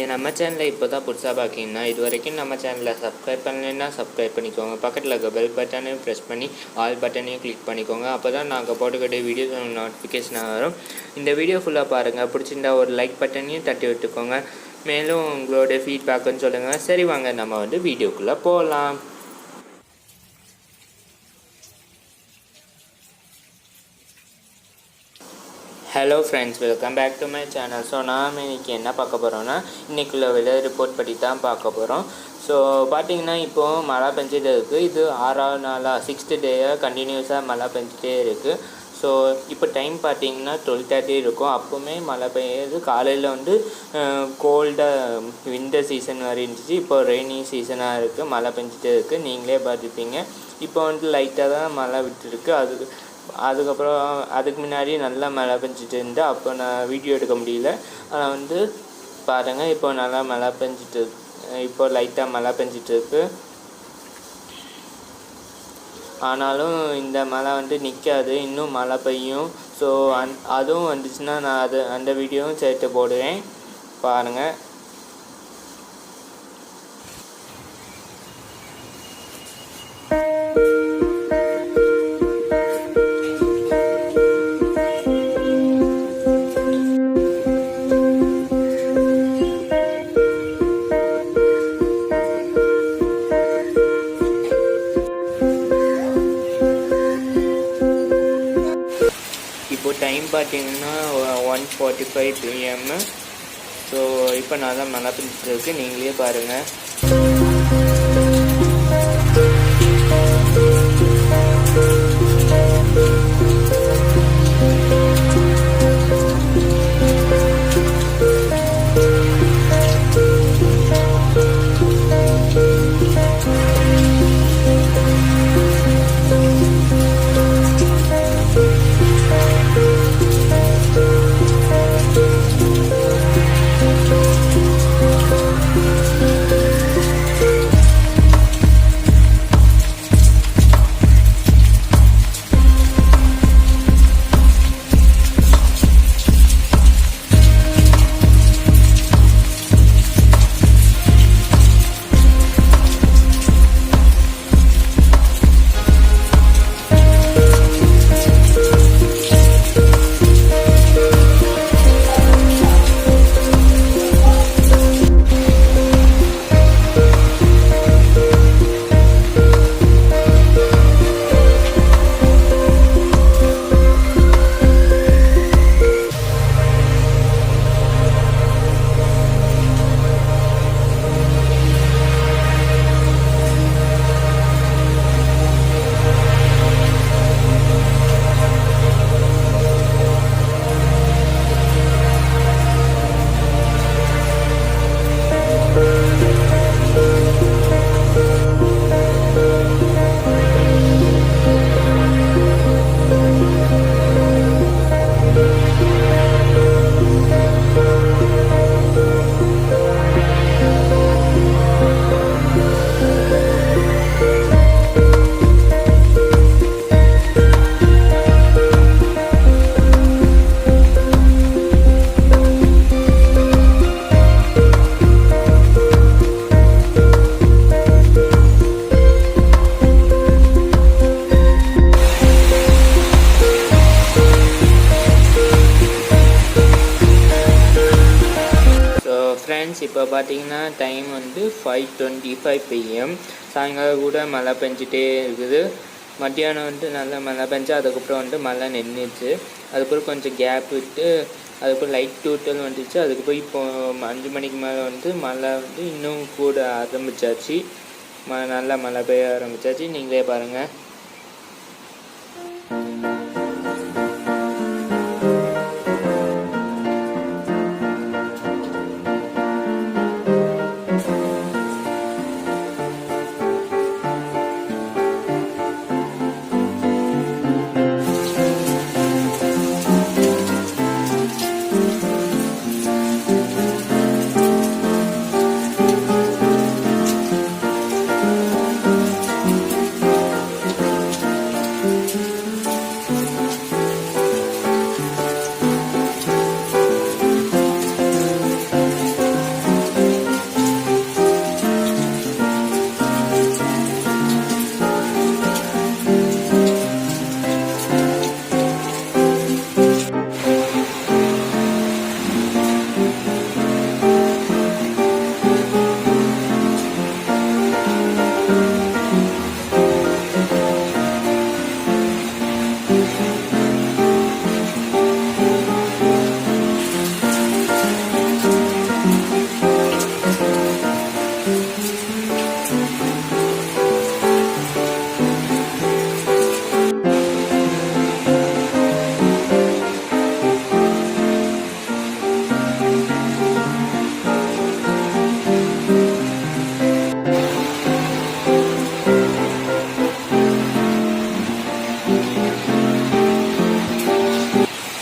நீங்கள் நம்ம சேனலை இப்போ தான் புதுசாக பார்க்கிங்கன்னா இது வரைக்கும் நம்ம சேனலை சப்ஸ்கிரைப் பண்ணலைன்னா சப்ஸ்கிரைப் பண்ணிக்கோங்க. பக்கத்தில் இருக்க பெல் பட்டனையும் ப்ரெஸ் பண்ணி ஆல் பட்டனையும் கிளிக் பண்ணிக்கோங்க. அப்போ தான் நாங்கள் போட்டுக்கிட்ட வீடியோஸ் நோட்டிஃபிகேஷனாக வரும். இந்த வீடியோ ஃபுல்லாக பாருங்கள். பிடிச்சிருந்தா ஒரு லைக் பட்டனையும் தட்டி விட்டுக்கோங்க. மேலும் உங்களோட ஃபீட்பேக்குன்னு சொல்லுங்கள். சரி வாங்க நம்ம வீடியோக்குள்ளே போகலாம். Hello friends, welcome back to my channel. So நாம் இன்றைக்கி என்ன பார்க்க போகிறோன்னா இன்றைக்குள்ள வெதர் ரிப்போர்ட் பற்றி தான் பார்க்க போகிறோம். ஸோ பார்த்திங்கன்னா இப்போது மழை பெஞ்சிட்டே இருக்குது. இது 6ஆவது நாளாக 6th டேயாக கண்டினியூஸாக மழை பெஞ்சிட்டே இருக்குது. ஸோ இப்போ டைம் பார்த்திங்கன்னா 12:30 இருக்கும். அப்போவுமே மழை பெய்யுது. காலையில் கோல்டாக வின்டர் சீசன் மாதிரி இருந்துச்சு. இப்போ ரெய்னி சீசனாக இருக்குது. மழை பெஞ்சிட்டே இருக்குது. நீங்களே பார்த்துப்பீங்க. இப்போ லைட்டாக தான் மழை விட்டுருக்கு. அதுக்கப்புறம் அதுக்கு முன்னாடி நல்லா மழை பெஞ்சிட்டு இருந்து அப்போ நான் வீடியோ எடுக்க முடியல. ஆனால் பாருங்கள், இப்போ நல்லா மழை பெஞ்சிட்டு இப்போ லைட்டாக மழை பெஞ்சிட்ருக்கு. ஆனாலும் இந்த மழை நிற்காது, இன்னும் மழை பெய்யும். ஸோ அதுவும் வந்துச்சுன்னா நான் அந்த வீடியோவும் சேர்த்து போடுவேன், பாருங்கள். இப்போ டைம் பார்த்தீங்கன்னா 1:45 PM. ஸோ இப்போ நான் தான் மழை பெஞ்சிட்டு இருக்கு, நீங்களே பாருங்கள். ஃப்ரெண்ட்ஸ், இப்போ பார்த்தீங்கன்னா டைம் 5:25 PM. சாயங்காலம் கூட மழை பெஞ்சிட்டே இருக்குது. மத்தியானம் நல்லா மழை பெஞ்சு அதுக்கப்புறம் மழை நின்றுச்சு. அதுக்கப்புறம் கொஞ்சம் கேப் விட்டு அதுக்கப்புறம் லைட் தூட்டல் வந்துச்சு. அதுக்கப்புறம் இப்போ 5 மணிக்கு மேலே மழை இன்னும் கூட ஆரம்பித்தாச்சு. நல்லா மழை பெய்ய ஆரம்பித்தாச்சு, நீங்களே பாருங்கள்.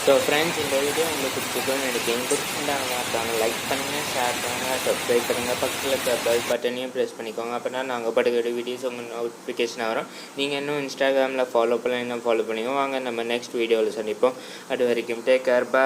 ஸோ ஃப்ரெண்ட்ஸ், இந்த வீடியோ உங்களுக்கு பிடிச்சிருக்குன்னு நினைக்கிறேன். பிடிச்சிருந்தாங்க மறக்காம லைக் பண்ணுங்கள், ஷேர் பண்ணுங்கள், சப்ஸ்கிரைப் பண்ணுங்கள், பக்கத்தில் இருக்கிற பெல் பட்டனையும் ப்ரெஸ் பண்ணிக்கோங்க. அப்போ தான் நாங்கள் படுக்கிற வீடியோஸ் உங்கள் நோட்டிஃபிகேஷன் வரும். நீங்கள் இன்னும் இன்ஸ்டாகிராமில் ஃபாலோ பண்ணலாம், ஃபாலோ பண்ணிக்கோங்க. வாங்க நம்ம நெக்ஸ்ட் வீடியோவில் சந்திப்போம். அது வரைக்கும் டேக் கேர், பை.